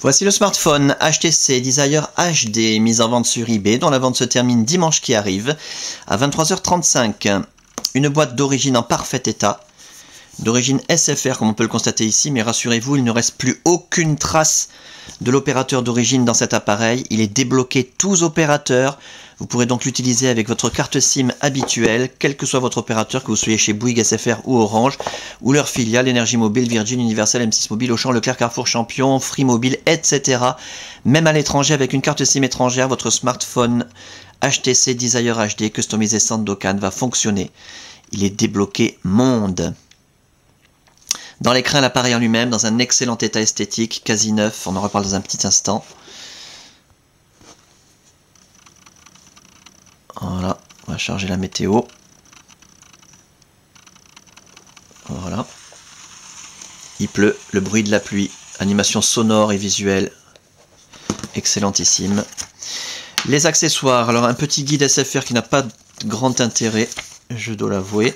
Voici le smartphone HTC Desire HD mis en vente sur eBay, dont la vente se termine dimanche qui arrive à 23h35. Une boîte d'origine en parfait état, d'origine SFR comme on peut le constater ici, mais rassurez-vous, il ne reste plus aucune trace de l'opérateur d'origine dans cet appareil. Il est débloqué tous opérateurs. Vous pourrez donc l'utiliser avec votre carte SIM habituelle, quel que soit votre opérateur, que vous soyez chez Bouygues, SFR ou Orange, ou leur filiale, Énergie Mobile, Virgin, Universal, M6 Mobile, Auchan, Leclerc, Carrefour, Champion, Free Mobile, etc. Même à l'étranger, avec une carte SIM étrangère, votre smartphone HTC Desire HD customisé Sandokan va fonctionner. Il est débloqué monde. Dans l'écran, l'appareil en lui-même, dans un excellent état esthétique, quasi neuf, on en reparle dans un petit instant. Voilà, on va charger la météo. Voilà. Il pleut, le bruit de la pluie, animation sonore et visuelle, excellentissime. Les accessoires, alors un petit guide SFR qui n'a pas de grand intérêt, je dois l'avouer.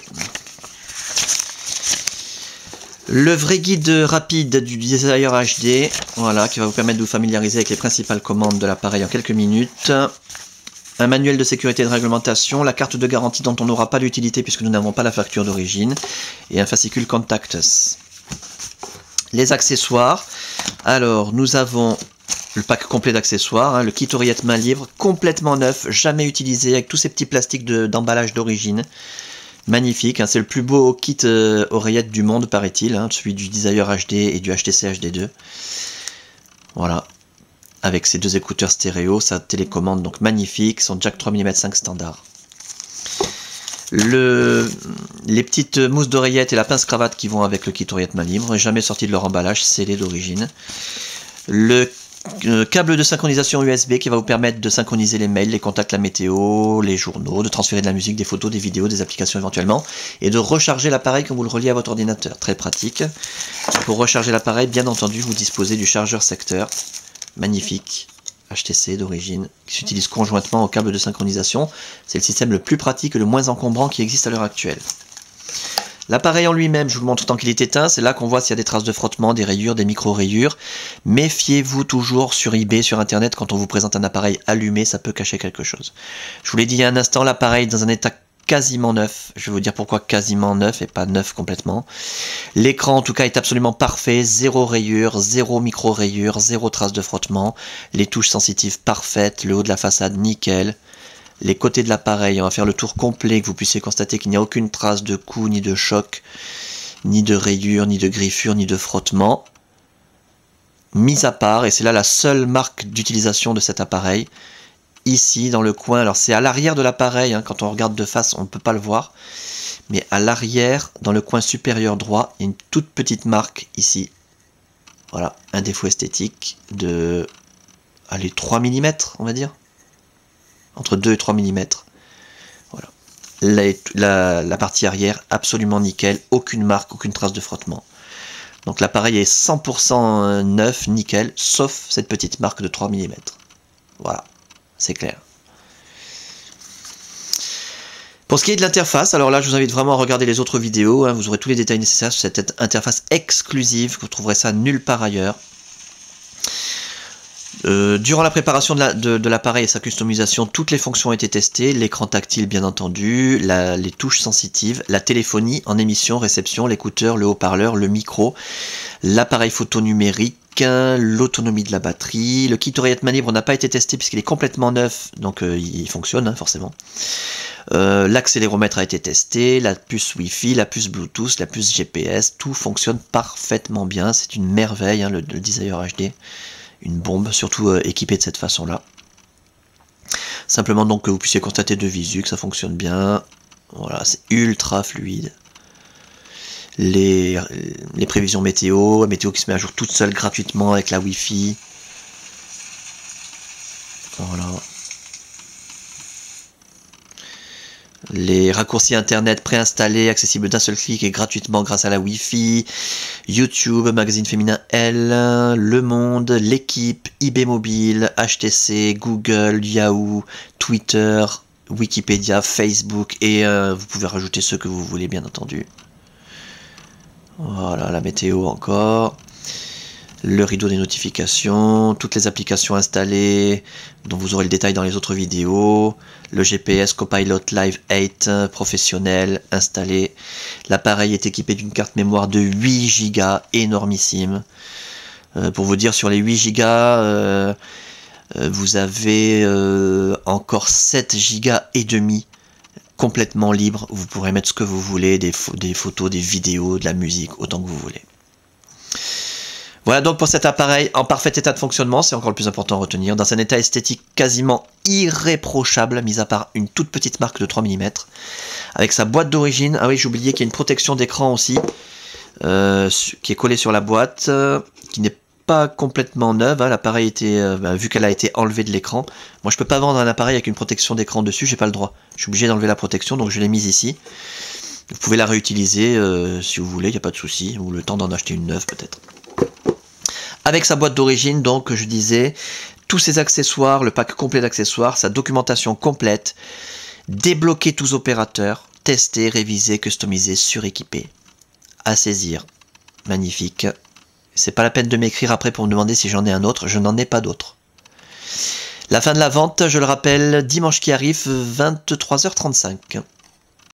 Le vrai guide rapide du Desire HD, voilà, qui va vous permettre de vous familiariser avec les principales commandes de l'appareil en quelques minutes. Un manuel de sécurité et de réglementation, la carte de garantie dont on n'aura pas d'utilité puisque nous n'avons pas la facture d'origine, et un fascicule Contact Us. Les accessoires, alors nous avons le pack complet d'accessoires, hein, le kit oreillette main libre, complètement neuf, jamais utilisé, avec tous ces petits plastiques d'emballage d'origine. Magnifique, hein, c'est le plus beau kit oreillette du monde, paraît-il, hein, celui du Desire HD et du HTC HD2. Voilà, avec ses deux écouteurs stéréo, sa télécommande donc magnifique, son jack 3 mm 5 standard. Les petites mousses d'oreillette et la pince cravate qui vont avec le kit oreillette main libre, jamais sorti de leur emballage, scellé d'origine. Le câble de synchronisation USB qui va vous permettre de synchroniser les mails, les contacts, la météo, les journaux, de transférer de la musique, des photos, des vidéos, des applications éventuellement, et de recharger l'appareil quand vous le reliez à votre ordinateur. Très pratique. Pour recharger l'appareil, bien entendu, vous disposez du chargeur secteur, magnifique, HTC d'origine, qui s'utilise conjointement au câble de synchronisation. C'est le système le plus pratique et le moins encombrant qui existe à l'heure actuelle. L'appareil en lui-même, je vous le montre tant qu'il est éteint, c'est là qu'on voit s'il y a des traces de frottement, des rayures, des micro-rayures. Méfiez-vous toujours sur eBay, sur internet, quand on vous présente un appareil allumé, ça peut cacher quelque chose. Je vous l'ai dit il y a un instant, l'appareil est dans un état quasiment neuf. Je vais vous dire pourquoi quasiment neuf et pas neuf complètement. L'écran en tout cas est absolument parfait, zéro rayure, zéro micro-rayure, zéro trace de frottement. Les touches sensitives parfaites, le haut de la façade nickel. Les côtés de l'appareil, on va faire le tour complet, que vous puissiez constater qu'il n'y a aucune trace de coup, ni de choc, ni de rayure, ni de griffure, ni de frottement. Mis à part, et c'est là la seule marque d'utilisation de cet appareil, ici dans le coin, alors c'est à l'arrière de l'appareil, hein, quand on regarde de face on ne peut pas le voir, mais à l'arrière, dans le coin supérieur droit, il y a une toute petite marque ici. Voilà, un défaut esthétique de, allez, 3 mm on va dire. Entre 2 et 3 mm. Voilà. La partie arrière, absolument nickel, aucune marque, aucune trace de frottement. Donc l'appareil est 100% neuf, nickel, sauf cette petite marque de 3 mm. Voilà, c'est clair. Pour ce qui est de l'interface, alors là je vous invite vraiment à regarder les autres vidéos, hein, vous aurez tous les détails nécessaires sur cette interface exclusive, vous trouverez ça nulle part ailleurs. Durant la préparation de l'appareil et sa customisation, toutes les fonctions ont été testées, l'écran tactile bien entendu, les touches sensitives, la téléphonie en émission, réception, l'écouteur, le haut-parleur, le micro, l'appareil photo numérique, l'autonomie de la batterie, le kit oreillette main libre n'a pas été testé puisqu'il est complètement neuf, donc il fonctionne hein, forcément. L'accéléromètre a été testé, la puce Wi-Fi, la puce Bluetooth, la puce GPS, tout fonctionne parfaitement bien, c'est une merveille hein, le Desire HD. Une bombe, surtout équipée de cette façon-là. Simplement donc que vous puissiez constater de visu que ça fonctionne bien. Voilà, c'est ultra fluide. Les prévisions météo, la météo qui se met à jour toute seule gratuitement avec la Wi-Fi. Voilà. Les raccourcis internet préinstallés, accessibles d'un seul clic et gratuitement grâce à la Wi-Fi, YouTube, magazine féminin Elle, Le Monde, L'équipe, eBay Mobile, HTC, Google, Yahoo, Twitter, Wikipédia, Facebook et vous pouvez rajouter ceux que vous voulez bien entendu. Voilà la météo encore. le rideau des notifications, toutes les applications installées, dont vous aurez le détail dans les autres vidéos, le GPS Copilot Live 8 professionnel installé. L'appareil est équipé d'une carte mémoire de 8 Go, énormissime. Pour vous dire, sur les 8 Go, vous avez encore 7 Go et demi complètement libre. Vous pourrez mettre ce que vous voulez, des photos, des vidéos, de la musique, autant que vous voulez. Voilà donc pour cet appareil en parfait état de fonctionnement, c'est encore le plus important à retenir, dans un état esthétique quasiment irréprochable, mis à part une toute petite marque de 3 mm, avec sa boîte d'origine. Ah oui, j'ai oublié qu'il y a une protection d'écran aussi, qui est collée sur la boîte, qui n'est pas complètement neuve, hein. L'appareil était, vu qu'elle a été enlevée de l'écran, moi je peux pas vendre un appareil avec une protection d'écran dessus, j'ai pas le droit, je suis obligé d'enlever la protection, donc je l'ai mise ici. Vous pouvez la réutiliser si vous voulez, il n'y a pas de souci, ou le temps d'en acheter une neuve peut-être. Avec sa boîte d'origine, donc, je disais, tous ses accessoires, le pack complet d'accessoires, sa documentation complète, débloquer tous opérateurs, tester, réviser, customiser, suréquiper. À saisir. Magnifique. C'est pas la peine de m'écrire après pour me demander si j'en ai un autre, je n'en ai pas d'autre. La fin de la vente, je le rappelle, dimanche qui arrive, 23h35.